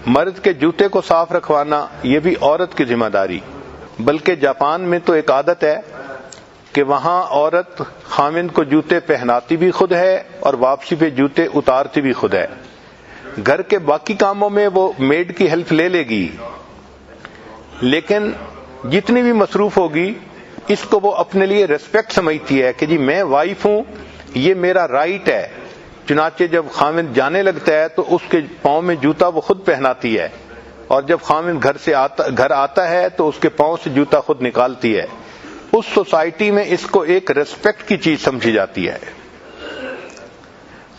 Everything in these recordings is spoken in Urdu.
مرد کے جوتے کو صاف رکھوانا یہ بھی عورت کی ذمہ داری، بلکہ جاپان میں تو ایک عادت ہے کہ وہاں عورت خاوند کو جوتے پہناتی بھی خود ہے اور واپسی پہ جوتے اتارتی بھی خود ہے۔ گھر کے باقی کاموں میں وہ میڈ کی ہیلپ لے لے گی، لیکن جتنی بھی مصروف ہوگی اس کو وہ اپنے لیے ریسپیکٹ سمجھتی ہے کہ جی میں وائف ہوں، یہ میرا رائٹ ہے۔ چنانچہ جب خاوند جانے لگتا ہے تو اس کے پاؤں میں جوتا وہ خود پہناتی ہے، اور جب خاوند گھر آتا ہے تو اس کے پاؤں سے جوتا خود نکالتی ہے۔ اس سوسائٹی میں اس کو ایک ریسپیکٹ کی چیز سمجھی جاتی ہے۔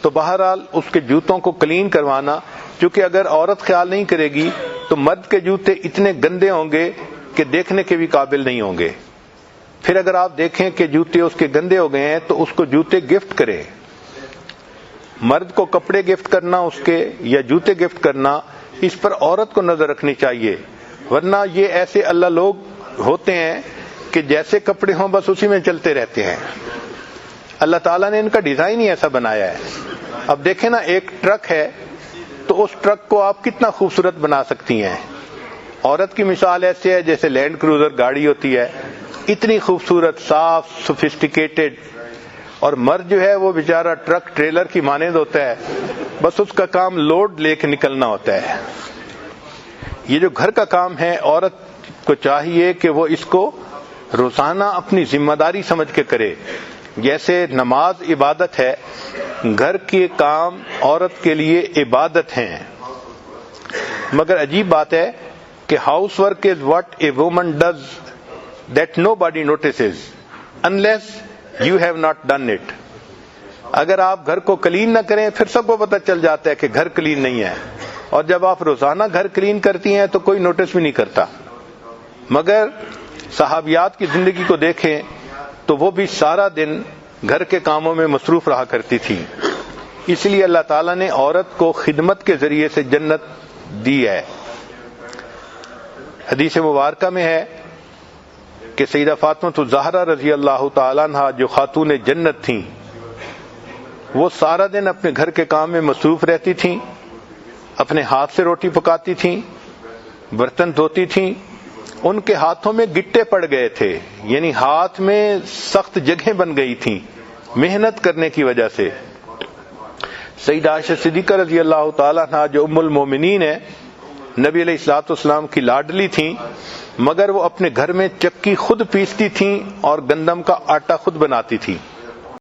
تو بہرحال اس کے جوتوں کو کلین کروانا، کیونکہ اگر عورت خیال نہیں کرے گی تو مرد کے جوتے اتنے گندے ہوں گے کہ دیکھنے کے بھی قابل نہیں ہوں گے۔ پھر اگر آپ دیکھیں کہ جوتے اس کے گندے ہو گئے ہیں تو اس کو جوتے گفٹ کرے۔ مرد کو کپڑے گفٹ کرنا اس کے یا جوتے گفٹ کرنا، اس پر عورت کو نظر رکھنی چاہیے، ورنہ یہ ایسے اللہ لوگ ہوتے ہیں کہ جیسے کپڑے ہوں بس اسی میں چلتے رہتے ہیں۔ اللہ تعالیٰ نے ان کا ڈیزائن ہی ایسا بنایا ہے۔ اب دیکھیں نا، ایک ٹرک ہے تو اس ٹرک کو آپ کتنا خوبصورت بنا سکتی ہیں۔ عورت کی مثال ایسے ہے جیسے لینڈ کروزر گاڑی ہوتی ہے، اتنی خوبصورت، صاف، سوفسٹیکیٹڈ، اور مرد جو ہے وہ بیچارہ ٹرک ٹریلر کی مانند ہوتا ہے، بس اس کا کام لوڈ لے کے نکلنا ہوتا ہے۔ یہ جو گھر کا کام ہے، عورت کو چاہیے کہ وہ اس کو روزانہ اپنی ذمہ داری سمجھ کے کرے۔ جیسے نماز عبادت ہے، گھر کے کام عورت کے لیے عبادت ہیں۔ مگر عجیب بات ہے کہ house work is what a woman does that no body notices unless you have not done it. اگر آپ گھر کو کلین نہ کریں پھر سب کو پتہ چل جاتا ہے کہ گھر کلین نہیں ہے، اور جب آپ روزانہ گھر کلین کرتی ہیں تو کوئی نوٹس بھی نہیں کرتا۔ مگر صحابیات کی زندگی کو دیکھیں تو وہ بھی سارا دن گھر کے کاموں میں مصروف رہا کرتی تھی۔ اس لیے اللہ تعالیٰ نے عورت کو خدمت کے ذریعے سے جنت دی ہے۔ حدیث مبارکہ میں ہے کہ سیدہ فاطمہ الزہرا رضی اللہ تعالیٰ عنہا جو خاتون جنت تھیں، وہ سارا دن اپنے گھر کے کام میں مصروف رہتی تھیں، اپنے ہاتھ سے روٹی پکاتی تھیں، برتن دھوتی تھیں۔ ان کے ہاتھوں میں گٹے پڑ گئے تھے، یعنی ہاتھ میں سخت جگہیں بن گئی تھیں محنت کرنے کی وجہ سے۔ سیدہ عائشہ صدیقہ رضی اللہ تعالیٰ عنہا جو ام المومنین ہے، نبی علیہ الصلوۃ والسلام کی لاڈلی تھیں، مگر وہ اپنے گھر میں چکی خود پیستی تھیں اور گندم کا آٹا خود بناتی تھیں۔